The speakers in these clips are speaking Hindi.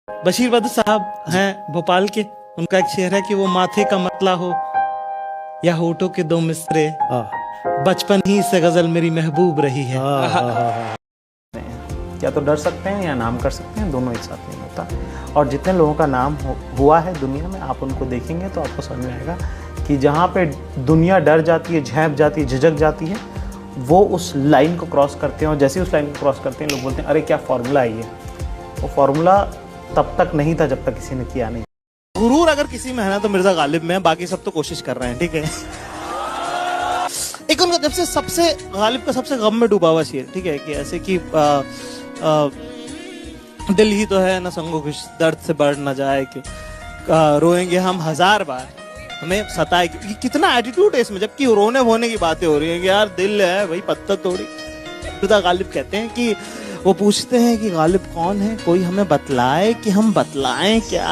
बशीर बद्र साहब हैं भोपाल के, उनका एक शेर है कि वो माथे का मतला हो या होठों के दो मिसरे, बचपन ही से गजल मेरी महबूब रही है। या तो डर सकते हैं या नाम कर सकते हैं, दोनों एक साथ नहीं होता। और जितने लोगों का नाम हुआ है दुनिया में, आप उनको देखेंगे तो आपको समझ में आएगा कि जहाँ पे दुनिया डर जाती है, झेप जाती है, झिझक जाती है, वो उस लाइन को क्रॉस करते हैं। और जैसे ही उस लाइन को क्रॉस करते हैं, लोग बोलते हैं अरे क्या फार्मूला है ये। वो फार्मूला तब तक नहीं था जब तक किसी ने किया नहीं। गुरूर अगर किसी में है ना तो मिर्जा गालिब में है, बाकी सब तो कोशिश कर रहे हैं, ठीक है। एक उनका जब से सबसे गालिब का सबसे गम में डूबा हुआ शेर, ठीक है, कि ऐसे कि दिल ही तो है ना संगो कुछ दर्द से बढ़ न जाए कि रोएंगे हम 1000 बार हमें सताए। कितना एटीट्यूड है इसमें, जबकि रोने वोने की बातें हो रही है कि यार दिल है भाई पत्थर तोड़ी। मिर्जा गालिब कहते हैं कि वो पूछते हैं कि गालिब कौन है, कोई हमें बतलाए कि हम बतलाएं क्या।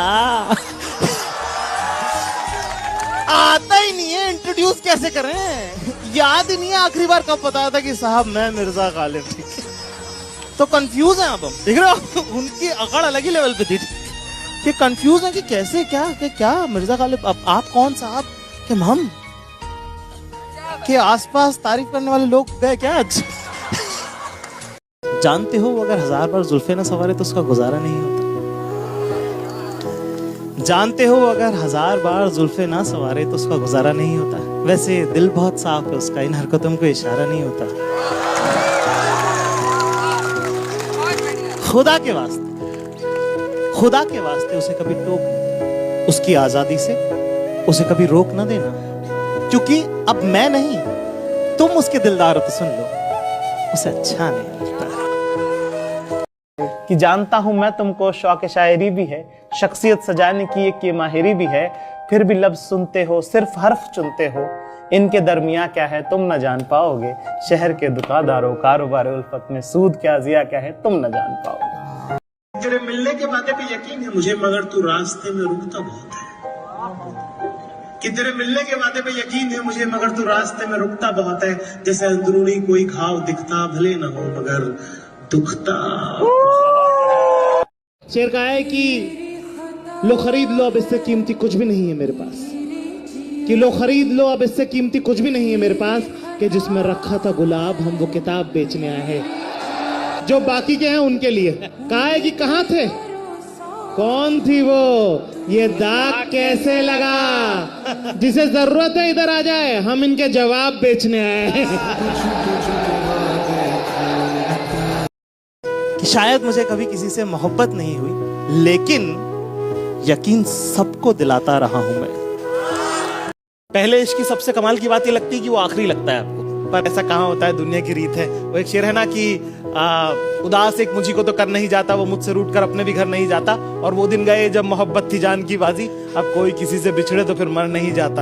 आता ही नहीं है, इंट्रोड्यूस कैसे करें, याद ही नहीं है आखिरी बार कब बताया था कि साहब मैं मिर्जा गालिब। तो कंफ्यूज हैं अब हम, देख रहे हो उनकी अकड़ अलग ही लेवल पे थी कि कंफ्यूज है कि कैसे क्या मिर्जा गालिब अब आप कौन साहब कि हम के आसपास तारीफ करने वाले लोग गए क्या आज। जानते हो अगर 1000 बार जुल्फे ना सवारे तो उसका गुजारा नहीं होता। जानते हो अगर 1000 बार जुल्फे ना सवारे तो उसका गुजारा नहीं होता। वैसे दिल बहुत साफ है उसका, इन हरकतों को इशारा नहीं होता। खुदा के वास्ते उसे कभी टोक, उसकी आजादी से उसे कभी रोक ना देना, क्योंकि अब मैं नहीं तुम उसके दिलदार हो तो सुन लो, उसे अच्छा नहीं लगता। कि जानता हूं मैं तुमको शौक शायरी भी है, शख्सियत सजाने की एक ये माहिरी भी है, फिर भी लफ्ज सुनते हो सिर्फ हर्फ चुनते हो, इनके दरमियां क्या है तुम न जान पाओगे, शहर के दुकानदारों कारोबार उल्फत में सूद क्या जिया क्या है तुम न जान पाओगे। तेरे मिलने के वादे पे यकीन है मुझे मगर तू रास्ते में रुकता बहुत है। कि तेरे मिलने के वादे पे यकीन है मुझे मगर तू रास्ते में रुकता बहुत है, जैसे अंदरूनी कोई घाव दिखता भले न हो मगर दुखता। शेर का है कि लो खरीद लो अब इससे कीमती कुछ भी नहीं है मेरे पास, कि लो खरीद लो अब इससे कीमती कुछ भी नहीं है मेरे पास, कि जिसमें रखा था गुलाब हम वो किताब बेचने आए हैं। जो बाकी के हैं उनके लिए कहा है कि कहाँ थे, कौन थी वो, ये दाग कैसे लगा, जिसे जरूरत है इधर आ जाए हम इनके जवाब बेचने आए हैं। कि शायद मुझे कभी किसी से मोहब्बत नहीं हुई, लेकिन यकीन सबको दिलाता रहा हूं मैं। पहले इश्क की सबसे कमाल की बात ये लगती है कि वो आखिरी लगता है आपको, पर ऐसा कहाँ होता है, दुनिया की रीत है। वो एक शेर है ना कि उदास एक मुझी को तो कर नहीं जाता, वो मुझसे रूठ कर अपने भी घर नहीं जाता, और वो दिन गए जब मोहब्बत थी जान की बाजी, अब कोई किसी से बिछड़े तो फिर मर नहीं जाता।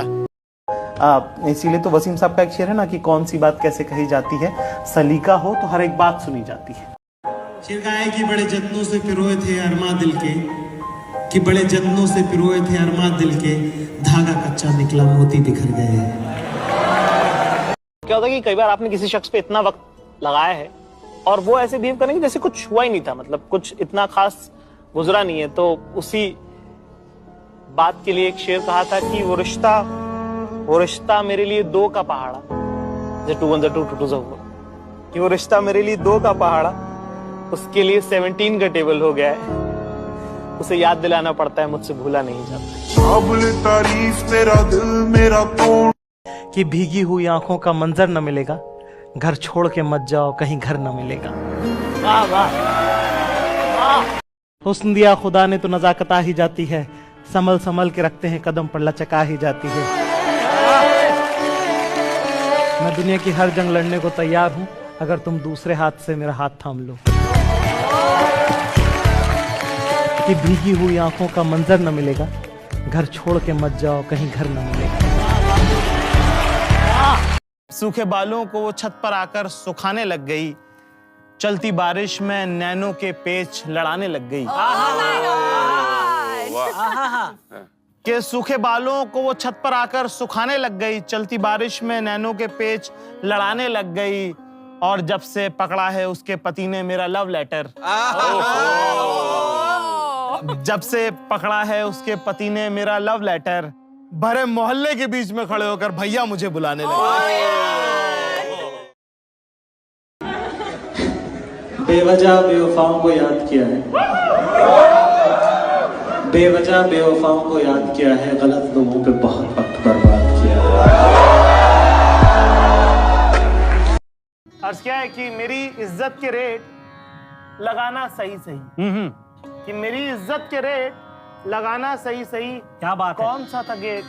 इसीलिए तो वसीम साहब का एक शेर है ना कि कौन सी बात कैसे कही जाती है, सलीका हो तो हर एक बात सुनी जाती है। शेर का है कि बड़े जत्नों से पिरोए थे अरमा दिल के, कि बड़े जत्नों से पिरोए थे अरमा दिल के, धागा कच्चा निकला मोती बिखर गए। क्या होता है कि कई बार आपने किसी शख्स पे इतना वक्त लगाया है और वो ऐसे बिहेव करेंगे जैसे कुछ हुआ ही नहीं था, मतलब कुछ इतना खास गुजरा नहीं है, तो उसी बात के लिए एक शेर कहा था कि वो रिश्ता मेरे लिए 2 का पहाड़ा, जैसे 2 1 2 2 2 कि वो रिश्ता मेरे लिए 2 का पहाड़ा, उसके लिए 17 का टेबल हो गया है, उसे याद दिलाना पड़ता है मुझसे भूला नहीं जाता। तारीफ तेरा दिल मेरा तोड़, कि भीगी हुई आंखों का मंजर न मिलेगा, घर छोड़ के मत जाओ कहीं घर न मिलेगा। वाह वाह, हुस्न दिया खुदा ने तो नजाकत आ ही जाती है, संभल संभल के रखते हैं कदम पर लचका ही जाती है। मैं दुनिया की हर जंग लड़ने को तैयार हूं अगर तुम दूसरे हाथ से मेरा हाथ थाम लो। कि भीगी हुई आंखों का मंजर न मिलेगा, घर छोड़ के मत जाओ कहीं घर न मिलेगा। सूखे बालों को वो छत पर आकर सुखाने लग गई, चलती बारिश में नैनों के पेच लड़ाने लग गई। कि सूखे बालों को वो छत पर आकर सुखाने लग गई, चलती बारिश में नैनों के पेच लड़ाने लग गई, और जब से पकड़ा है उसके पति ने मेरा लव लेटर। जब से पकड़ा है उसके पति ने मेरा लव लेटर भरे मोहल्ले के बीच में खड़े होकर भैया मुझे बुलाने लगे। बेवजह बेवफाओं को याद किया है, बेवजह बेवफाओं को याद किया है, गलत लोगों पे बहुत वक्त बर्बाद किया है। अर्ज क्या है कि मेरी इज्जत के रेट लगाना सही सही, कि मेरी इज्जत के रेट लगाना सही सही। क्या बात है? कौन सा था गेट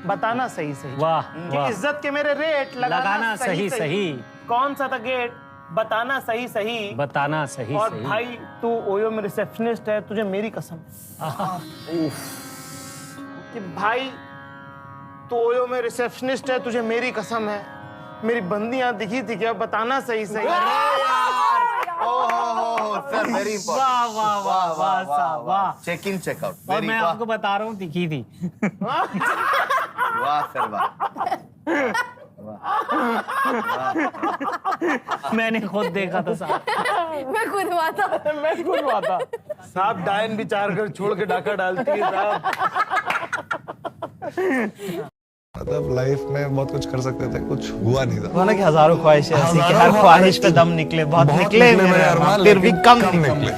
बताना सही सही। वाह, कि वाह। इज्जत के मेरे रेट लगाना सही सही। कौन सा था गेट बताना सही सही। बताना सही और सही। भाई तू ओयो में रिसेप्शनिस्ट है, तुझे मेरी कसम कि भाई तू ओयो में रिसेप्शनिस्ट है, तुझे मेरी कसम है, मेरी बंदियां दिखी थी क्या बताना सही सही। Sir very important. वाह वाह वाह वाह साहब वाह। Check in checkout. और मैं आपको बता रहा हूँ दिखी थी। वाह सर वाह। मैंने खुद देखा था साहब। मैं खुद हुआ था। साहब डायन विचार कर छोड़ के डाका डालती है साहब। मतलब लाइफ में बहुत कुछ कर सकते थे, कुछ हुआ नहीं था। कि हजारों ख्वाहिशें ऐसी कि हर ख्वाहिश पे दम निकले, बहुत निकले मेरे अरमान, फिर भी कम निकले।